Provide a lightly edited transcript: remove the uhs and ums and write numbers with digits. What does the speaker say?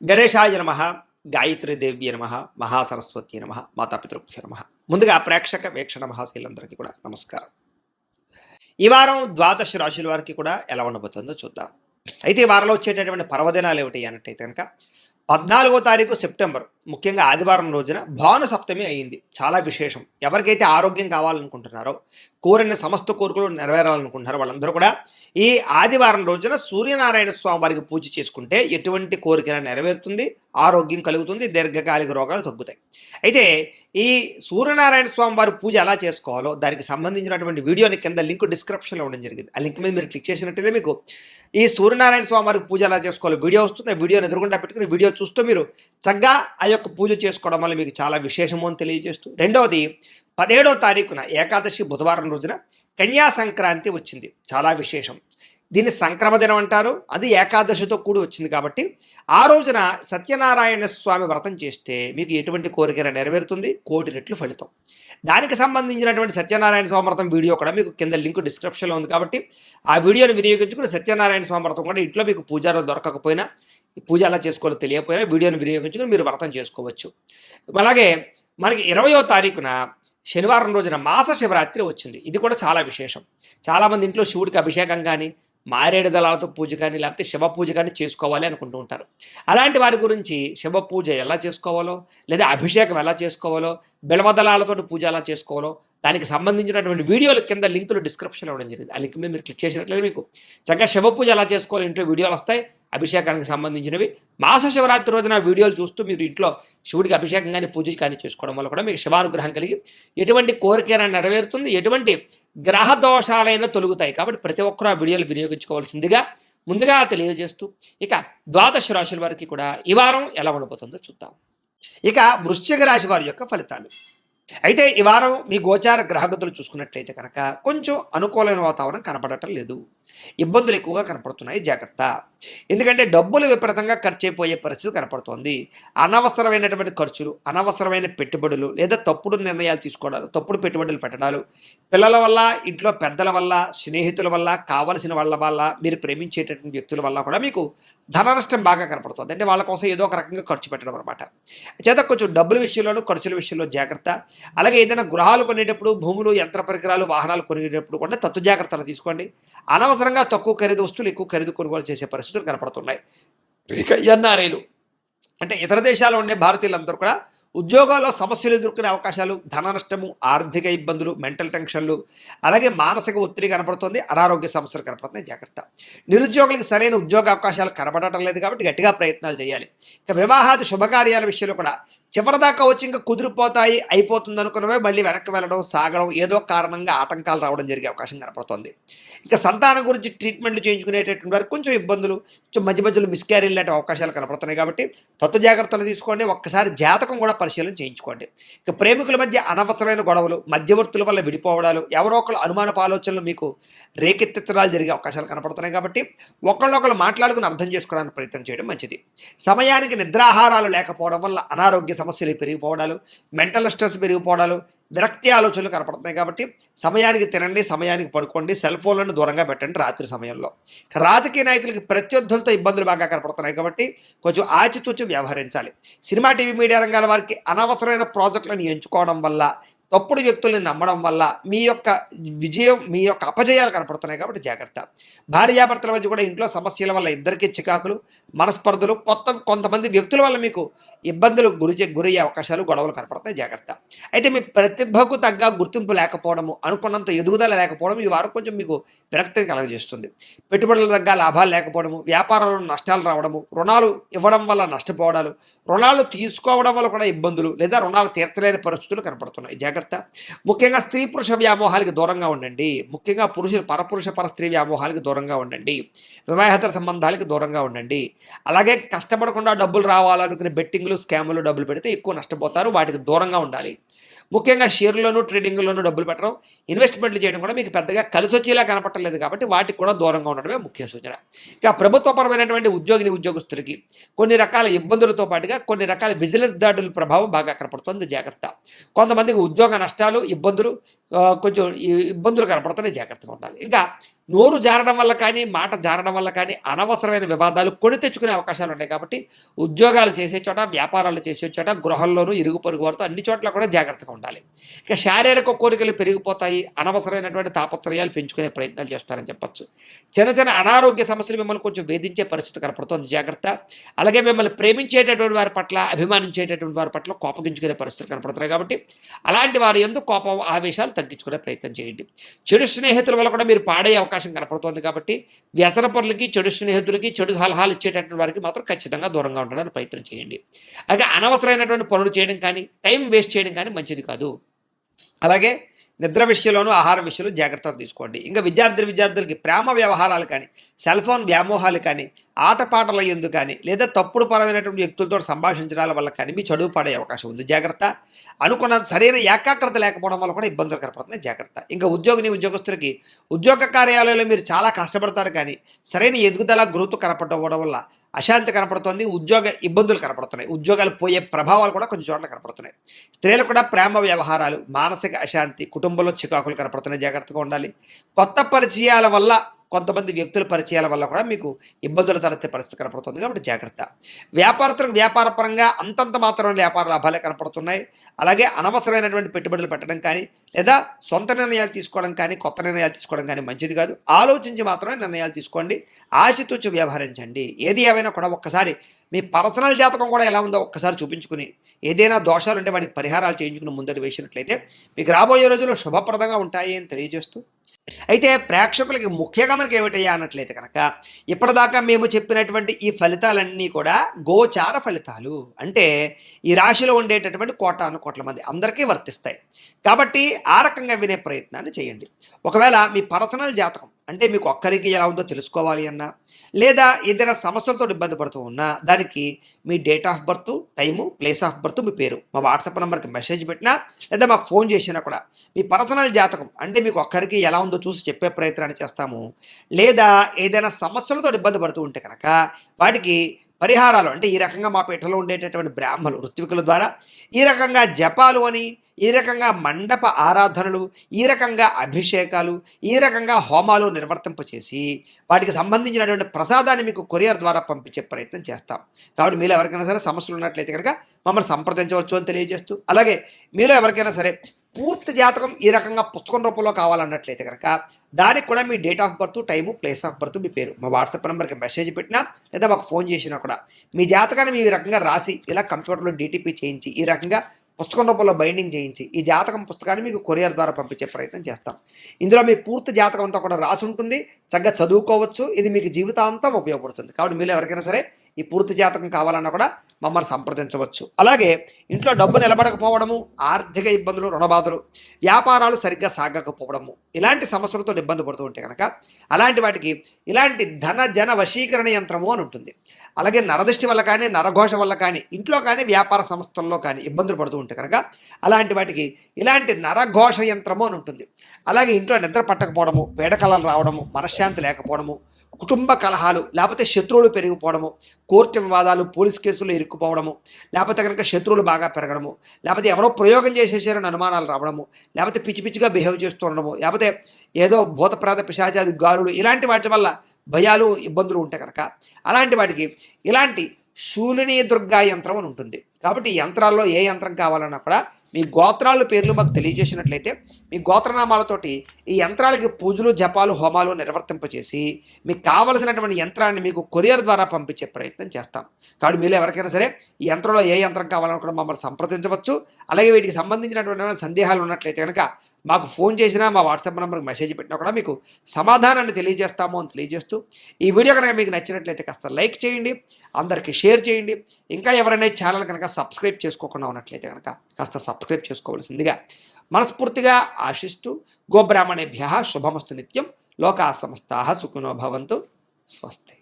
గణేశాయ నమ, గాయత్రీదేవ్య నమ, మహాసరస్వతి నమ, మాతాపితృభ్యో నమ. ముందుగా ప్రేక్షక వీక్షణ మహాశీలందరికీ కూడా నమస్కారం. ఈ వారం ద్వాదశ రాశుల వారికి కూడా ఎలా ఉండబోతుందో చూద్దాం. అయితే ఈ వారంలో వచ్చేటటువంటి పర్వదినాలు ఏమిటి అన్నట్టయితే కనుక 14వ తారీఖు సెప్టెంబర్, ముఖ్యంగా ఆదివారం రోజున భాను సప్తమి అయింది. చాలా విశేషం. ఎవరికైతే ఆరోగ్యం కావాలనుకుంటున్నారో, కోరిన సమస్త కోరికలు నెరవేరాలనుకుంటున్నారో వాళ్ళందరూ కూడా ఈ ఆదివారం రోజున సూర్యనారాయణ స్వామి వారికి పూజ చేసుకుంటే ఎటువంటి కోరికైనా నెరవేరుతుంది, ఆరోగ్యం కలుగుతుంది, దీర్ఘకాలిక రోగాలు తగ్గుతాయి. అయితే ఈ సూర్యనారాయణ స్వామి వారి పూజ ఎలా చేసుకోవాలో దానికి సంబంధించినటువంటి వీడియోని కింద లింక్ డిస్క్రిప్షన్లో ఇవ్వడం జరిగింది. ఆ లింక్ మీద మీరు క్లిక్ చేసినట్టయితే మీకు ఈ సూర్యనారాయణ స్వామి వారికి పూజ ఎలా చేసుకోవాలో వీడియో వస్తుంది. ఆ వీడియోని ఎదురుగుండా పెట్టుకుని వీడియో చూస్తూ మీరు చక్కగా ఆ యొక్క పూజ చేసుకోవడం వల్ల మీకు చాలా విశేషము అని తెలియజేస్తూ, రెండవది 17వ తారీఖున ఏకాదశి బుధవారం రోజున కన్యా సంక్రాంతి వచ్చింది. చాలా విశేషం. దీన్ని సంక్రమ దినం అంటారు. అది ఏకాదశితో కూడి వచ్చింది కాబట్టి ఆ రోజున సత్యనారాయణ స్వామి వ్రతం చేస్తే మీకు ఎటువంటి కోరికైనా నెరవేరుతుంది, 1,000,000 రెట్లు ఫలితం. దానికి సంబంధించినటువంటి సత్యనారాయణ స్వామి వ్రతం వీడియో కూడా మీకు కింద లింక్ డిస్క్రిప్షన్లో ఉంది కాబట్టి ఆ వీడియోని వినియోగించుకుని సత్యనారాయణ స్వామి వ్రతం కూడా ఇంట్లో మీకు పూజారు దొరకకపోయినా, పూజ ఎలా చేసుకోవాలో తెలియకపోయినా వీడియోని వినియోగించుకుని మీరు వ్రతం చేసుకోవచ్చు. అలాగే మనకి 20వ తారీఖున శనివారం రోజున మాస శివరాత్రి వచ్చింది. ఇది కూడా చాలా విశేషం. చాలామంది ఇంట్లో శివుడికి అభిషేకం కానీ, మారేడు దళాలతో పూజ కానీ, లేకపోతే శివ పూజ కానీ చేసుకోవాలి అనుకుంటూ ఉంటారు. అలాంటి వారి గురించి శివ పూజ ఎలా చేసుకోవాలో, లేదా అభిషేకం ఎలా చేసుకోవాలో, బిల్వదళాలతో పూజ ఎలా చేసుకోవాలో దానికి సంబంధించినటువంటి వీడియోలు కింద లింకులు డిస్క్రిప్షన్లో ఇవ్వడం జరిగింది. ఆ లింక్ మీద మీరు క్లిక్ చేసినట్లయితే మీకు చక్కగా శివ పూజ ఎలా చేసుకోవాలి ఇంట్లో వీడియోలు వస్తాయి. అభిషేకానికి సంబంధించినవి మాస శివరాత్రి రోజున వీడియోలు చూస్తూ మీరు ఇంట్లో శివుడికి అభిషేకం కానీ, పూజ కానీ చేసుకోవడం వల్ల కూడా మీకు శివానుగ్రహం కలిగి ఎటువంటి కోరికైనా నెరవేరుతుంది, ఎటువంటి గ్రహ దోషాలైనా తొలుగుతాయి. కాబట్టి ప్రతి ఒక్కరూ ఆ వీడియోలు వినియోగించుకోవాల్సిందిగా ముందుగా తెలియజేస్తూ, ఇక ద్వాదశ రాశుల వారికి కూడా ఈ వారం ఎలా ఉండబోతుందో చూద్దాం. ఇక వృశ్చిక రాశి వారి యొక్క ఫలితాలు. అయితే ఈ వారం మీ గోచార గ్రహగతులు చూసుకున్నట్లయితే కనుక కొంచెం అనుకూలమైన వాతావరణం కనపడటం లేదు. ఇబ్బందులు ఎక్కువగా కనపడుతున్నాయి, జాగ్రత్త. ఎందుకంటే డబ్బులు విపరీతంగా ఖర్చు అయిపోయే పరిస్థితి కనపడుతోంది. అనవసరమైనటువంటి ఖర్చులు, అనవసరమైన పెట్టుబడులు, లేదా తప్పుడు నిర్ణయాలు తీసుకోవడాలు, తప్పుడు పెట్టుబడులు పెట్టడాలు, పిల్లల వల్ల, ఇంట్లో పెద్దల వల్ల, స్నేహితుల వల్ల, కావలసిన వాళ్ళ వల్ల, మీరు ప్రేమించేటటువంటి వ్యక్తుల వల్ల కూడా మీకు ధన నష్టం బాగా కనపడుతుంది. అంటే వాళ్ళ కోసం ఏదో ఒక రకంగా ఖర్చు పెట్టడం అనమాట. చేత కొంచెం డబ్బుల విషయంలోనూ, ఖర్చుల విషయంలో జాగ్రత్త. అలాగే ఏదైనా గృహాలు కొనేటప్పుడు, భూములు, యంత్ర పరికరాలు, వాహనాలు కొనేటప్పుడు కూడా తత్తు జాగ్రత్తలు తీసుకోండి. అనవసరంగా తక్కువ ఖరీదు వస్తువులు ఎక్కువ ఖరీదు కొనుగోలు చేసే పరిస్థితులు కనపడుతున్నాయి. ఇక ఎన్ఆర్ఐలు అంటే ఇతర దేశాల్లో ఉండే భారతీయులందరూ కూడా ఉద్యోగాల్లో సమస్యలు ఎదుర్కొనే అవకాశాలు, ధన నష్టము, ఆర్థిక ఇబ్బందులు, మెంటల్ టెన్షన్లు, అలాగే మానసిక ఒత్తిడి కనపడుతుంది, అనారోగ్య సమస్యలు కనపడుతున్నాయి, జాగ్రత్త. నిరుద్యోగులకు సరైన ఉద్యోగ అవకాశాలు కనపడటం లేదు కాబట్టి గట్టిగా ప్రయత్నాలు చేయాలి. ఇక వివాహాది శుభకార్యాల విషయంలో కూడా చివరిదాకా వచ్చి ఇంకా కుదిరిపోతాయి, అయిపోతుంది అనుకున్నవే మళ్ళీ వెనక్కి వెళ్ళడం, సాగడం, ఏదో కారణంగా ఆటంకాలు రావడం జరిగే అవకాశం కనపడుతుంది. ఇక సంతానం గురించి ట్రీట్మెంట్లు చేయించుకునేటటువంటి వారికి కొంచెం ఇబ్బందులు, కొంచెం మధ్య మధ్యలో మిస్క్యారేజ్ లాంటి అవకాశాలు కనపడుతున్నాయి కాబట్టి తత్వ జాగ్రత్తలు తీసుకోండి. ఒక్కసారి జాతకం కూడా పరిశీలన చేయించుకోండి. ఇక ప్రేమికుల మధ్య అనవసరమైన గొడవలు, మధ్యవర్తుల వల్ల విడిపోవడాలు, ఎవరో ఒకరు అనుమానపు ఆలోచనలు మీకు రేకెత్తించడాలు జరిగే అవకాశాలు కనపడుతున్నాయి కాబట్టి ఒకళ్ళొకళ్ళు మాట్లాడుకుని అర్థం చేసుకోవడానికి ప్రయత్నం చేయడం మంచిది. సమయానికి నిద్రాహారాలు లేకపోవడం వల్ల అనారోగ్య సమస్యలు పెరిగిపోవడాలు, మెంటల్ స్ట్రెస్ పెరిగిపోవడాలు, విరక్తి ఆలోచనలు కనపడుతున్నాయి కాబట్టి సమయానికి తినండి, సమయానికి పడుకోండి, సెల్ ఫోన్లను దూరంగా పెట్టండి రాత్రి సమయంలో. రాజకీయ నాయకులకి ప్రత్యర్థులతో ఇబ్బందులు బాగా కనపడుతున్నాయి కాబట్టి కొంచెం ఆచితూచి వ్యవహరించాలి. సినిమా, టీవీ, మీడియా రంగాల వారికి అనవసరమైన ప్రాజెక్టులను ఎంచుకోవడం వల్ల, తప్పుడు వ్యక్తుల్ని నమ్మడం వల్ల మీ యొక్క విజయం, మీ యొక్క అపజయాలు కనపడుతున్నాయి కాబట్టి జాగ్రత్త. భార్యాభర్తల మధ్య కూడా ఇంట్లో సమస్యల వల్ల ఇద్దరికీ చికాకులు, మనస్పర్ధలు, కొంతమంది వ్యక్తుల వల్ల మీకు ఇబ్బందులు గురయ్యే అవకాశాలు, గొడవలు కనపడుతున్నాయి, జాగ్రత్త. అయితే మీ ప్రతిభకు తగ్గ గుర్తింపు లేకపోవడము, అనుకున్నంత ఎదుగుదల లేకపోవడం ఈ వారం కొంచెం మీకు విరక్తి కలగజేస్తుంది. పెట్టుబడుల తగ్గ లాభాలు లేకపోవడము, వ్యాపారంలో నష్టాలు రావడము, రుణాలు ఇవ్వడం వల్ల నష్టపోవడాలు, రుణాలు తీసుకోవడం వల్ల కూడా ఇబ్బందులు, లేదా రుణాలు తీర్చలేని పరిస్థితులు కనపడుతున్నాయి, జాగ్రత్త. ముఖ్యంగా స్త్రీ పురుష వ్యామోహాలకు దూరంగా ఉండండి. ముఖ్యంగా పరపురుష పరస్త్రీ వ్యామోహాలకు దూరంగా ఉండండి. వివాహేతర సంబంధాలకు దూరంగా ఉండండి. అలాగే కష్టపడకుండా డబ్బులు రావాలనుకునే బెట్టింగ్లు, స్కాములు డబ్బులు పెడితే ఎక్కువ నష్టపోతారు, వాటికి దూరంగా ఉండాలి. ముఖ్యంగా షేర్లోనూ, ట్రేడింగ్లోనూ డబ్బులు పెట్టడం, ఇన్వెస్ట్మెంట్లు చేయడం కూడా మీకు పెద్దగా కలిసి వచ్చేలా కనపడలేదు కాబట్టి వాటికి కూడా దూరంగా ఉండడమే ముఖ్య సూచన. ఇక ప్రభుత్వపరమైనటువంటి ఉద్యోగస్తులకి కొన్ని రకాల ఇబ్బందులతో పాటుగా కొన్ని రకాల విజిలెన్స్ దాడుల ప్రభావం బాగా కనపడుతుంది, జాగ్రత్త. కొంతమందికి ఉద్యోగ నష్టాలు, ఇబ్బందులు, కొంచెం ఇబ్బందులు కనపడుతున్నాయి, జాగ్రత్తగా ఉండాలి. ఇంకా నోరు జారడం వల్ల కానీ, మాట జారడం వల్ల కానీ అనవసరమైన వివాదాలు కొని తెచ్చుకునే అవకాశాలు ఉన్నాయి. కాబట్టి ఉద్యోగాలు చేసే చోట, వ్యాపారాలు చేసే చోట, గృహంలోనూ, ఇరుగు పొరుగు వారితో అన్ని చోట్ల కూడా జాగ్రత్తగా ఉండాలి. ఇక శారీరక కోరికలు పెరిగిపోతాయి. అనవసరమైనటువంటి తాపత్రయాలు పెంచుకునే ప్రయత్నాలు చేస్తారని చెప్పొచ్చు. చిన్న చిన్న అనారోగ్య సమస్యలు మిమ్మల్ని కొంచెం వేధించే పరిస్థితి కనపడుతోంది, జాగ్రత్త. అలాగే మిమ్మల్ని ప్రేమించేటటువంటి వారి పట్ల, అభిమానించేటటువంటి వారి పట్ల కోపగించుకునే పరిస్థితులు కనపడుతున్నాయి. కాబట్టి అలాంటి వారి యందు కోపం, ఆవేశాలు తగ్గించుకునే ప్రయత్నం చేయండి. చెడు స్నేహితుల వల్ల కూడా మీరు పాడే అవకాశం కనపడుతోంది. కాబట్టి వ్యసన పనులకి, చెడు స్నేహితులకి, చెడు సలహాలు ఇచ్చేటటువంటి వారికి మాత్రం ఖచ్చితంగా దూరంగా ఉండడానికి ప్రయత్నం చేయండి. అలాగే అనవసరమైనటువంటి పనులు చేయడం కానీ, టైం వేస్ట్ చేయడం కానీ మంచిది కాదు. అలాగే నిద్ర విషయంలోనూ, ఆహారం విషయంలో జాగ్రత్తలు తీసుకోండి. ఇంకా విద్యార్థులకి ప్రేమ వ్యవహారాలు కానీ, సెల్ ఫోన్ వ్యామోహాలు కానీ, ఆటపాటల యందు కానీ, లేదా తప్పుడు పరమైనటువంటి వ్యక్తులతో సంభాషించడాల వల్ల కానీ మీ చదువు పడే అవకాశం ఉంది, జాగ్రత్త. అనుకున్న సరైన ఏకాగ్రత లేకపోవడం వల్ల కూడా ఇబ్బందులు కనపడుతున్నాయి, జాగ్రత్త. ఇంకా ఉద్యోగస్తులకి ఉద్యోగ కార్యాలయంలో మీరు చాలా కష్టపడతారు కానీ సరైన ఎదుగుదల, గ్రోత్ కనపడకపోవడం వల్ల అశాంతి కనపడుతోంది, ఉద్యోగ ఇబ్బందులు కనపడుతున్నాయి, ఉద్యోగాలు పోయే ప్రభావాలు కూడా కొన్ని చోట్ల కనపడుతున్నాయి. స్త్రీలకు కూడా ప్రేమ వ్యవహారాలు, మానసిక అశాంతి, కుటుంబంలో చికాకులు కనపడుతున్నాయి, జాగ్రత్తగా ఉండాలి. కొత్త పరిచయాల వల్ల, కొంతమంది వ్యక్తుల పరిచయాల వల్ల కూడా మీకు ఇబ్బందులు తలెత్తే పరిస్థితి కనపడుతుంది, కాబట్టి జాగ్రత్త. వ్యాపారస్తులకు వ్యాపారపరంగా అంతంత మాత్రమే వ్యాపార లాభాలే కనపడుతున్నాయి. అలాగే అనవసరమైనటువంటి పెట్టుబడులు పెట్టడం కానీ, లేదా సొంత నిర్ణయాలు తీసుకోవడం కానీ, కొత్త నిర్ణయాలు తీసుకోవడం కానీ మంచిది కాదు. ఆలోచించి మాత్రమే నిర్ణయాలు తీసుకోండి, ఆచితూచి వ్యవహరించండి. ఏది ఏమైనా కూడా ఒక్కసారి మీ పర్సనల్ జాతకం కూడా ఎలా ఉందో ఒక్కసారి చూపించుకుని, ఏదైనా దోషాలు ఉంటే వాటికి పరిహారాలు చేయించుకుని ముందడు వేసినట్లయితే మీకు రాబోయే రోజుల్లో శుభప్రదంగా ఉంటాయి అని తెలియజేస్తూ, అయితే ప్రేక్షకులకి ముఖ్యంగా మనకి ఏమిటయ్యా అన్నట్లయితే కనుక, ఇప్పటిదాకా మేము చెప్పినటువంటి ఈ ఫలితాలన్నీ కూడా గోచార ఫలితాలు. అంటే ఈ రాశిలో ఉండేటటువంటి కోటాను కోట్ల మంది అందరికీ వర్తిస్తాయి. కాబట్టి ఆ రకంగా వినే ప్రయత్నాన్ని చేయండి. ఒకవేళ మీ పర్సనల్ జాతకం అంటే మీకు ఒక్కరికి ఎలా ఉందో తెలుసుకోవాలి అన్నా, లేదా ఏదైనా సమస్యలతో ఇబ్బంది పడుతూ ఉన్నా, దానికి మీ date of birth, time, place of birth, మీ పేరు మా వాట్సాప్ నెంబర్కి మెసేజ్ పెట్టినా, లేదా మాకు ఫోన్ చేసినా కూడా మీ పర్సనల్ జాతకం అంటే మీకు ఒక్కరికి ఎలా ఉందో చూసి చెప్పే ప్రయత్నాన్ని చేస్తాము. లేదా ఏదైనా సమస్యలతో ఇబ్బంది పడుతూ ఉంటే కనుక వాటికి పరిహారాలు అంటే ఈ రకంగా మా పీఠలో ఉండేటటువంటి బ్రాహ్మలు, ఋత్వికుల ద్వారా ఈ రకంగా జపాలు అని, ఈ రకంగా మండప ఆరాధనలు, ఈ రకంగా అభిషేకాలు, ఈ రకంగా హోమాలు నిర్వర్తింపచేసి వాటికి సంబంధించినటువంటి ప్రసాదాన్ని మీకు కొరియర్ ద్వారా పంపించే ప్రయత్నం చేస్తాం. కాబట్టి మీలో ఎవరికైనా సరే సమస్యలు ఉన్నట్లయితే కనుక మమ్మల్ని సంప్రదించవచ్చు అని తెలియజేస్తూ, అలాగే మీలో ఎవరికైనా సరే పూర్తి జాతకం ఈ రకంగా పుస్తకం రూపంలో కావాలన్నట్లయితే కనుక దానికి కూడా మీ date of birth, time, place of birth, మీ పేరు మా వాట్సాప్ నెంబర్కి మెసేజ్ పెట్టినా, లేదా మాకు ఫోన్ చేసినా కూడా మీ జాతకాన్ని మీ రకంగా రాసి ఇలా కంప్యూటర్లో డీటీపీ చేయించి, ఈ రకంగా పుస్తకం రూపంలో బైండింగ్ చేయించి ఈ జాతకం పుస్తకాన్ని మీకు కొరియర్ ద్వారా పంపించే ప్రయత్నం చేస్తాం. ఇందులో మీ పూర్తి జాతకం అంతా కూడా రాసి ఉంటుంది, చక్కగా చదువుకోవచ్చు. ఇది మీకు జీవితాంతం ఉపయోగపడుతుంది. కాబట్టి మీలో ఎవరికైనా సరే ఈ పూర్తి జాతకం కావాలన్నా కూడా మమ్మల్ని సంప్రదించవచ్చు. అలాగే ఇంట్లో డబ్బు నిలబడకపోవడము, ఆర్థిక ఇబ్బందులు, రుణబాధలు, వ్యాపారాలు సరిగ్గా సాగకపోవడము, ఇలాంటి సమస్యలతో ఇబ్బంది పడుతూ ఉంటే కనుక అలాంటి వాటికి ఇలాంటి ధన జన వశీకరణ యంత్రము అని ఉంటుంది. అలాగే నరదృష్టి వల్ల కానీ, నరఘోష వల్ల కానీ, ఇంట్లో కానీ, వ్యాపార సంస్థల్లో కానీ ఇబ్బందులు పడుతూ ఉంటే కనుక అలాంటి వాటికి ఇలాంటి నరఘోష యంత్రము అని ఉంటుంది. అలాగే ఇంట్లో నిద్ర పట్టకపోవడము, పేడకలలు రావడము, మనశ్శాంతి లేకపోవడము, కుటుంబ కలహాలు, లేకపోతే శత్రువులు పెరిగిపోవడము, కోర్టు వివాదాలు, పోలీస్ కేసులు ఇరుక్కుపోవడము, లేకపోతే కనుక శత్రువులు బాగా పెరగడము, లేకపోతే ఎవరో ప్రయోగం చేసేసారని అనుమానాలు రావడము, లేకపోతే పిచ్చి పిచ్చిగా బిహేవ్ చేస్తూ ఉండడము, లేకపోతే ఏదో భూతప్రాత పిశాచాది గారులు, ఇలాంటి వాటి వల్ల భయాలు, ఇబ్బందులు ఉంటాయి కనుక అలాంటి వాటికి ఇలాంటి శూలిని దుర్గా యంత్రం అని ఉంటుంది. కాబట్టి ఈ యంత్రాల్లో ఏ యంత్రం కావాలన్నా కూడా మీ గోత్రాల పేర్లు మాకు తెలియజేసినట్లయితే మీ గోత్రనామాలతోటి ఈ యంత్రాలకి పూజలు, జపాలు, హోమాలు నిర్వర్తింపచేసి మీకు కావలసినటువంటి యంత్రాన్ని మీకు కొరియర్ ద్వారా పంపించే ప్రయత్నం చేస్తాం. కాబట్టి మీరు ఎవరికైనా సరే ఈ యంత్రంలో ఏ యంత్రం కావాలని కూడా మమ్మల్ని సంప్రదించవచ్చు. అలాగే వీటికి సంబంధించినటువంటి సందేహాలు ఉన్నట్లయితే కనుక మాకు ఫోన్ చేసినా, మా వాట్సాప్ నెంబర్కి మెసేజ్ పెట్టినా కూడా మీకు సమాధానాన్ని తెలియజేస్తాము అని తెలియజేస్తూ, ఈ వీడియో కనుక మీకు నచ్చినట్లయితే కాస్త లైక్ చేయండి, అందరికీ షేర్ చేయండి. ఇంకా ఎవరైనా ఛానల్ కనుక సబ్స్క్రైబ్ చేసుకోకుండా ఉన్నట్లయితే కనుక కాస్త సబ్స్క్రైబ్ చేసుకోవాల్సిందిగా మనస్ఫూర్తిగా ఆశిస్తూ, గోబ్రాహ్మణేభ్యః శుభమస్తు నిత్యం, లోకా సమస్తాః సుఖినో భవంతు, స్వస్తి.